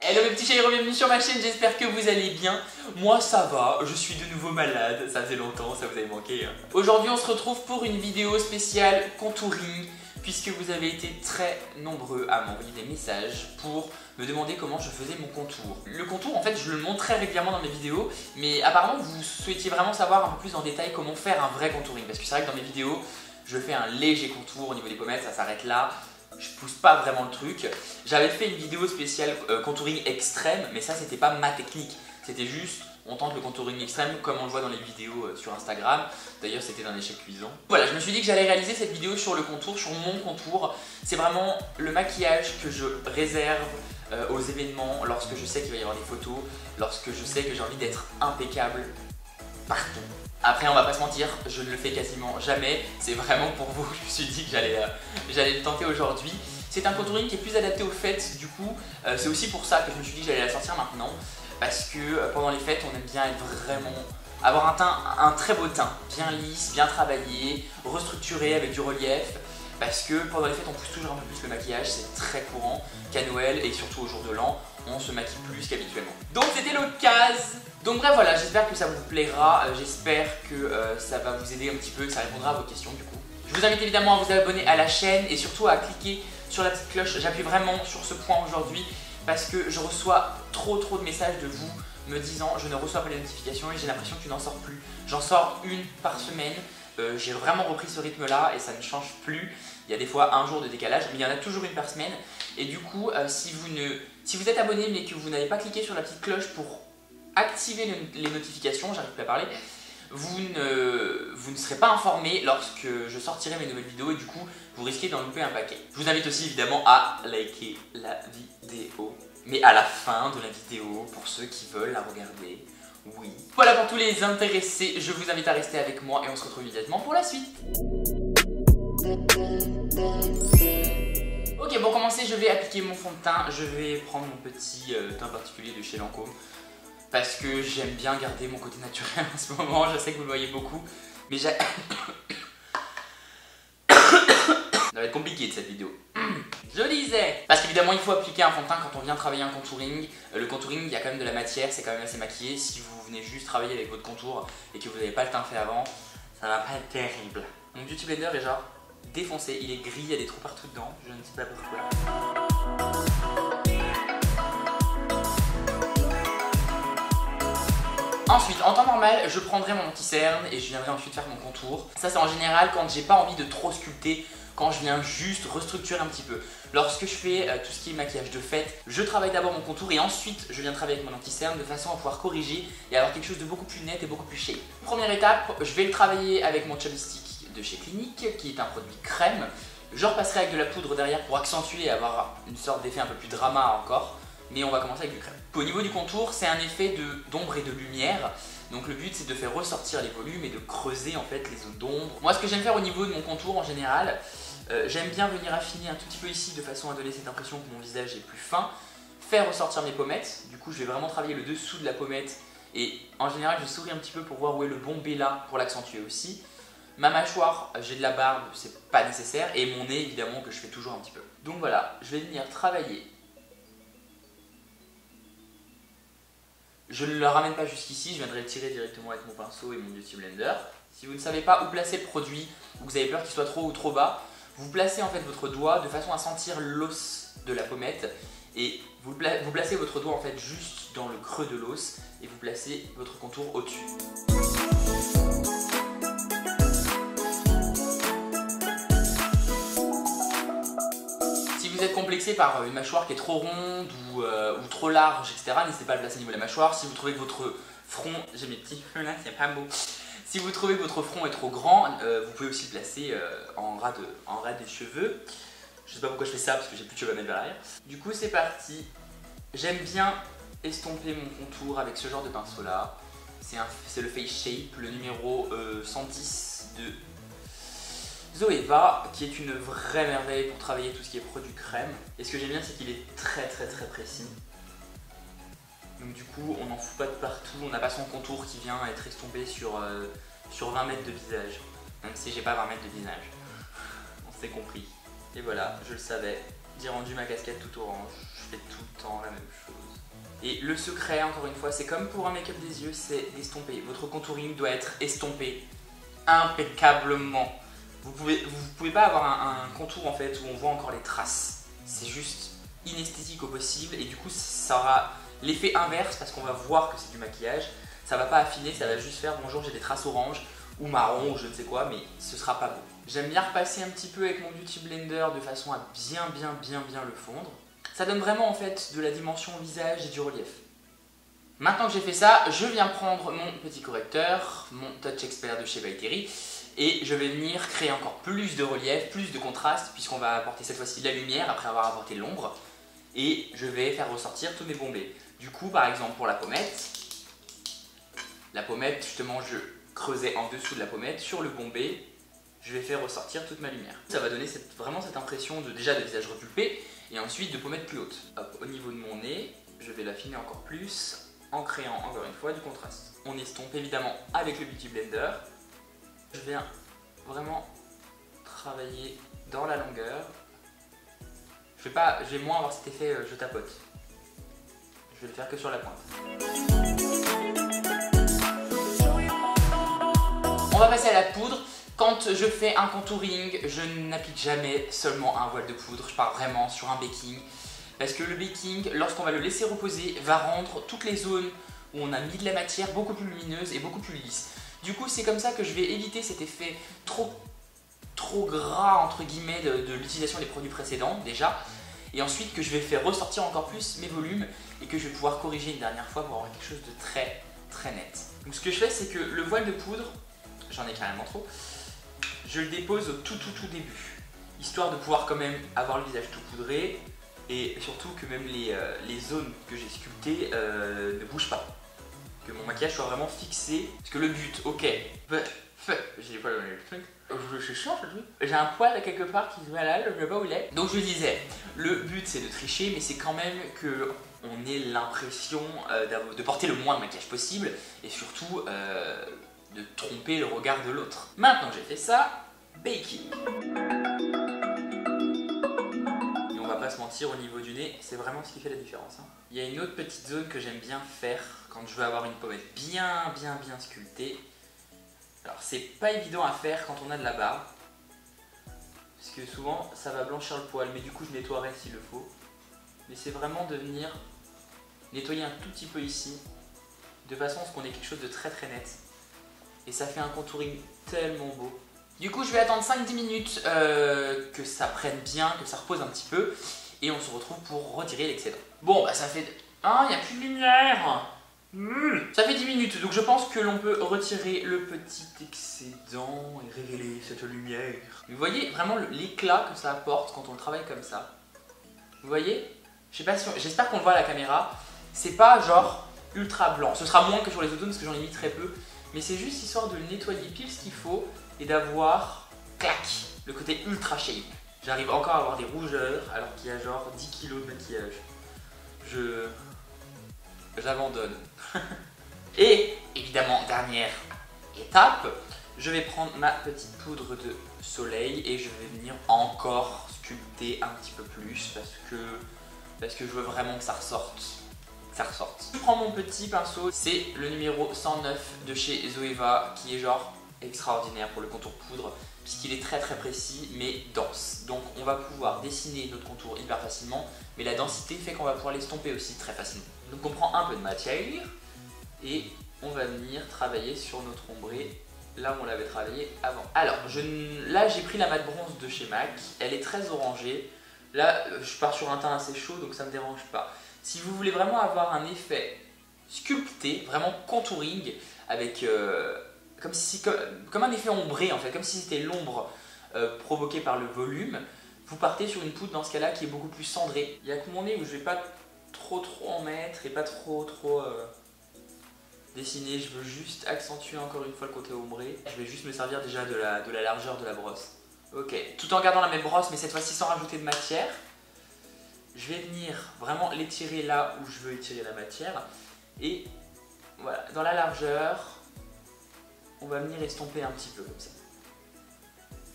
Hello mes petits chéris, bienvenue sur ma chaîne, j'espère que vous allez bien. Moi ça va, je suis de nouveau malade, ça faisait longtemps, ça vous avait manqué. Aujourd'hui on se retrouve pour une vidéo spéciale contouring, puisque vous avez été très nombreux à m'envoyer des messages pour me demander comment je faisais mon contour. Le contour en fait je le montre très régulièrement dans mes vidéos, mais apparemment vous souhaitiez vraiment savoir un peu plus en détail comment faire un vrai contouring, parce que c'est vrai que dans mes vidéos je fais un léger contour au niveau des pommettes, ça s'arrête là. Je pousse pas vraiment le truc. J'avais fait une vidéo spéciale contouring extrême, mais ça c'était pas ma technique. C'était juste, on tente le contouring extrême comme on le voit dans les vidéos sur Instagram. D'ailleurs c'était un échec cuisant. Voilà, je me suis dit que j'allais réaliser cette vidéo sur le contour, sur mon contour. C'est vraiment le maquillage que je réserve aux événements, lorsque je sais qu'il va y avoir des photos, lorsque je sais que j'ai envie d'être impeccable partout. Après on va pas se mentir, je ne le fais quasiment jamais, c'est vraiment pour vous que je me suis dit que j'allais le tenter aujourd'hui. C'est un contouring qui est plus adapté aux fêtes, du coup c'est aussi pour ça que je me suis dit que j'allais la sortir maintenant. Parce que pendant les fêtes on aime bien être vraiment, avoir un très beau teint, bien lisse, bien travaillé, restructuré avec du relief. Parce que pendant les fêtes on pousse toujours un peu plus le maquillage, c'est très courant qu'à Noël et surtout au jour de l'an, on se maquille plus qu'habituellement. Donc c'était l'occasion. Donc bref voilà, j'espère que ça vous plaira, j'espère que ça va vous aider un petit peu, que ça répondra à vos questions du coup. Je vous invite évidemment à vous abonner à la chaîne et surtout à cliquer sur la petite cloche. J'appuie vraiment sur ce point aujourd'hui parce que je reçois trop de messages de vous me disant je ne reçois pas les notifications et j'ai l'impression que tu n'en sors plus. J'en sors une par semaine, j'ai vraiment repris ce rythme là et ça ne change plus. Il y a des fois un jour de décalage, mais il y en a toujours une par semaine. Et du coup, si vous êtes abonné mais que vous n'avez pas cliqué sur la petite cloche pour activer les notifications, j'arrive plus à parler, vous ne serez pas informé lorsque je sortirai mes nouvelles vidéos et du coup vous risquez d'en louper un paquet. Je vous invite aussi évidemment à liker la vidéo, mais à la fin de la vidéo pour ceux qui veulent la regarder. Oui. Voilà pour tous les intéressés, je vous invite à rester avec moi et on se retrouve immédiatement pour la suite. Ok, pour commencer je vais appliquer mon fond de teint, je vais prendre mon petit teint particulier de chez Lancôme. Parce que j'aime bien garder mon côté naturel en ce moment, je sais que vous le voyez beaucoup, mais j'ai... Ça va être compliqué de cette vidéo. Je disais, parce qu'évidemment il faut appliquer un fond de teint quand on vient travailler un contouring. Le contouring, il y a quand même de la matière, c'est quand même assez maquillé. Si vous venez juste travailler avec votre contour et que vous n'avez pas le teint fait avant, ça va pas être terrible. Mon Beauty Blender est genre défoncé, il est gris, il y a des trous partout dedans, je ne sais pas pourquoi. Ensuite, en temps normal, je prendrai mon anti-cerne et je viendrai ensuite faire mon contour. Ça c'est en général quand j'ai pas envie de trop sculpter, quand je viens juste restructurer un petit peu. Lorsque je fais tout ce qui est maquillage de fête, je travaille d'abord mon contour et ensuite je viens travailler avec mon anti-cerne de façon à pouvoir corriger et avoir quelque chose de beaucoup plus net et beaucoup plus shape. Première étape, je vais le travailler avec mon Chubby Stick de chez Clinique, qui est un produit crème. Je repasserai avec de la poudre derrière pour accentuer et avoir une sorte d'effet un peu plus drama encore. Mais on va commencer avec du crème. Au niveau du contour, c'est un effet d'ombre et de lumière. Donc le but c'est de faire ressortir les volumes et de creuser en fait les zones d'ombre. Moi ce que j'aime faire au niveau de mon contour en général, j'aime bien venir affiner un tout petit peu ici de façon à donner cette impression que mon visage est plus fin. Faire ressortir mes pommettes, du coup je vais vraiment travailler le dessous de la pommette. Et en général je souris un petit peu pour voir où est le bon béla pour l'accentuer aussi. Ma mâchoire, j'ai de la barbe, c'est pas nécessaire. Et mon nez évidemment que je fais toujours un petit peu. Donc voilà, je vais venir travailler. Je ne le ramène pas jusqu'ici, je viendrai le tirer directement avec mon pinceau et mon Beauty Blender. Si vous ne savez pas où placer le produit, ou que vous avez peur qu'il soit trop haut ou trop bas, vous placez en fait votre doigt de façon à sentir l'os de la pommette et vous placez votre doigt en fait juste dans le creux de l'os et vous placez votre contour au-dessus. Si vous êtes complexé par une mâchoire qui est trop ronde ou trop large, etc., n'hésitez pas à le placer au niveau de la mâchoire. Si vous trouvez que votre front, j'ai mes petits cheveux là, c'est pas beau. Si vous trouvez que votre front est trop grand, vous pouvez aussi le placer en ras de cheveux. Je sais pas pourquoi je fais ça parce que j'ai plus de cheveux à mettre vers l'arrière. Du coup c'est parti. J'aime bien estomper mon contour avec ce genre de pinceau là. C'est le Face Shape, le numéro 110 de Zoeva, qui est une vraie merveille pour travailler tout ce qui est produit crème. Et ce que j'aime bien c'est qu'il est très précis. Donc du coup on n'en fout pas de partout, on n'a pas son contour qui vient être estompé sur 20 mètres de visage. Même si j'ai pas 20 mètres de visage. On s'est compris. Et voilà, je le savais. J'ai rendu ma casquette tout orange. Je fais tout le temps la même chose. Et le secret, encore une fois, c'est comme pour un make-up des yeux, c'est d'estomper. Votre contouring doit être estompé impeccablement. Vous pouvez pas avoir un contour en fait où on voit encore les traces. C'est juste inesthétique au possible et du coup ça aura l'effet inverse parce qu'on va voir que c'est du maquillage. Ça va pas affiner, ça va juste faire bonjour j'ai des traces orange ou marron ou je ne sais quoi, mais ce sera pas beau. J'aime bien repasser un petit peu avec mon Beauty Blender de façon à bien le fondre. Ça donne vraiment en fait de la dimension au visage et du relief. Maintenant que j'ai fait ça, je viens prendre mon petit correcteur, mon Touch Expert de chez By Terry, et je vais venir créer encore plus de relief, plus de contraste, puisqu'on va apporter cette fois-ci de la lumière après avoir apporté l'ombre, et je vais faire ressortir tous mes bombés. Du coup, par exemple pour la pommette justement je creusais en dessous de la pommette, sur le bombé, je vais faire ressortir toute ma lumière. Ça va donner vraiment cette impression déjà de visage repulpé, et ensuite de pommette plus haute. Hop, au niveau de mon nez, je vais l'affiner encore plus, en créant encore une fois du contraste. On estompe évidemment avec le Beauty Blender. Je viens vraiment travailler dans la longueur. Je vais moins avoir cet effet je tapote. Je vais le faire que sur la pointe. On va passer à la poudre. Quand je fais un contouring, je n'applique jamais seulement un voile de poudre. Je pars vraiment sur un baking. Parce que le baking, lorsqu'on va le laisser reposer, va rendre toutes les zones où on a mis de la matière beaucoup plus lumineuses et beaucoup plus lisses. Du coup, c'est comme ça que je vais éviter cet effet trop gras entre guillemets de l'utilisation des produits précédents déjà. Et ensuite que je vais faire ressortir encore plus mes volumes et que je vais pouvoir corriger une dernière fois pour avoir quelque chose de très net. Donc ce que je fais, c'est que le voile de poudre, j'en ai carrément trop, je le dépose au tout début. Histoire de pouvoir quand même avoir le visage tout poudré. Et surtout que même les zones que j'ai sculptées ne bougent pas. Que mon maquillage soit vraiment fixé. Parce que le but, ok, j'ai des poils dans les trucs. Je change le truc. J'ai un poil quelque part qui se balade, je ne sais pas où il est. Donc je disais, le but c'est de tricher, mais c'est quand même que on ait l'impression de porter le moins de maquillage possible. Et surtout de tromper le regard de l'autre. Maintenant que j'ai fait ça, baking. On va pas se mentir, au niveau du nez, c'est vraiment ce qui fait la différence. Il y a une autre petite zone que j'aime bien faire quand je veux avoir une pommette bien sculptée. Alors c'est pas évident à faire quand on a de la barbe, parce que souvent ça va blanchir le poil, mais du coup je nettoierai s'il le faut. Mais c'est vraiment de venir nettoyer un tout petit peu ici, de façon à ce qu'on ait quelque chose de très net. Et ça fait un contouring tellement beau. Du coup, je vais attendre 5-10 minutes que ça prenne bien, que ça repose un petit peu. Et on se retrouve pour retirer l'excédent. Bon, bah ça fait... Ah, il n'y a plus de lumière. Ça fait 10 minutes, donc je pense que l'on peut retirer le petit excédent et révéler cette lumière. Vous voyez vraiment l'éclat que ça apporte quand on le travaille comme ça. Vous voyez? Je sais pas si j'espère qu'on le voit à la caméra. C'est pas genre ultra blanc. Ce sera moins que sur les autres zones parce que j'en ai mis très peu. Mais c'est juste histoire de le nettoyer pile ce qu'il faut. Et d'avoir, clac, le côté ultra shape. J'arrive encore à avoir des rougeurs alors qu'il y a genre 10 kg de maquillage. J'abandonne. Et évidemment, dernière étape, je vais prendre ma petite poudre de soleil et je vais venir encore sculpter un petit peu plus parce que je veux vraiment que ça ressorte. Je prends mon petit pinceau, c'est le numéro 109 de chez Zoeva qui est genre extraordinaire pour le contour poudre puisqu'il est très précis mais dense. Donc on va pouvoir dessiner notre contour hyper facilement, mais la densité fait qu'on va pouvoir l'estomper aussi très facilement. Donc on prend un peu de matière et on va venir travailler sur notre ombré là où on l'avait travaillé avant. Alors là j'ai pris la mat bronze de chez MAC, elle est très orangée. Là je pars sur un teint assez chaud donc ça ne me dérange pas. Si vous voulez vraiment avoir un effet sculpté, vraiment contouring avec comme un effet ombré en fait, comme si c'était l'ombre provoquée par le volume, vous partez sur une poudre dans ce cas là qui est beaucoup plus cendrée. Il y a que mon nez où je vais pas trop en mettre et pas trop dessiner, je veux juste accentuer encore une fois le côté ombré. Je vais juste me servir déjà de la largeur de la brosse. Ok, tout en gardant la même brosse mais cette fois-ci sans rajouter de matière. Je vais venir vraiment l'étirer là où je veux étirer la matière. Et voilà, dans la largeur, on va venir estomper un petit peu comme ça.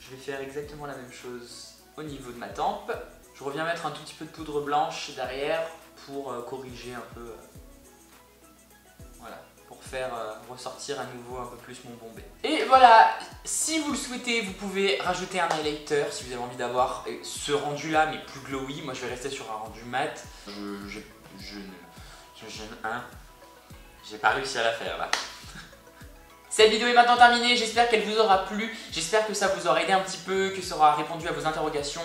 Je vais faire exactement la même chose au niveau de ma tempe. Je reviens mettre un tout petit peu de poudre blanche derrière pour corriger un peu Voilà, pour faire ressortir à nouveau un peu plus mon bombé. Et voilà, si vous le souhaitez, vous pouvez rajouter un highlighter si vous avez envie d'avoir ce rendu là mais plus glowy. Moi je vais rester sur un rendu mat. J'ai pas réussi à la faire là. Cette vidéo est maintenant terminée, j'espère qu'elle vous aura plu, j'espère que ça vous aura aidé un petit peu, que ça aura répondu à vos interrogations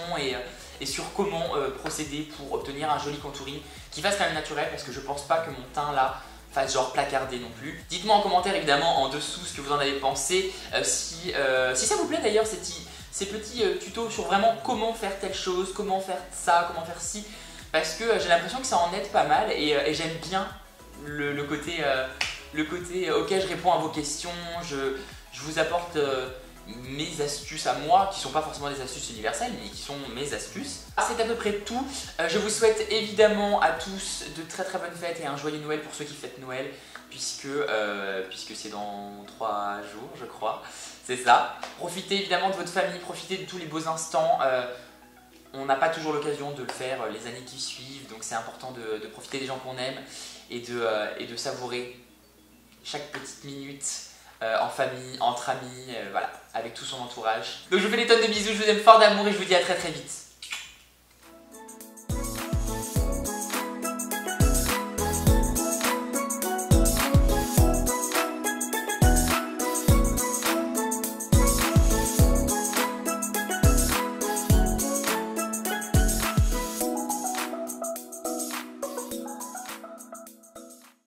et sur comment procéder pour obtenir un joli contouring qui fasse quand même naturel, parce que je pense pas que mon teint là fasse genre placardé non plus. Dites-moi en commentaire évidemment en dessous ce que vous en avez pensé, si ça vous plaît d'ailleurs ces petits tutos sur vraiment comment faire telle chose, comment faire ça, comment faire ci, parce que j'ai l'impression que ça en aide pas mal et j'aime bien le côté ok, je réponds à vos questions, je vous apporte mes astuces à moi, qui sont pas forcément des astuces universelles, mais qui sont mes astuces. C'est à peu près tout. Je vous souhaite évidemment à tous de très très bonnes fêtes et un joyeux Noël pour ceux qui fêtent Noël, puisque c'est dans 3 jours, je crois. C'est ça. Profitez évidemment de votre famille, profitez de tous les beaux instants. On n'a pas toujours l'occasion de le faire les années qui suivent, donc c'est important de profiter des gens qu'on aime et de savourer chaque petite minute en famille, entre amis, voilà, avec tout son entourage. Donc je vous fais des tonnes de bisous, je vous aime fort d'amour et je vous dis à très très vite.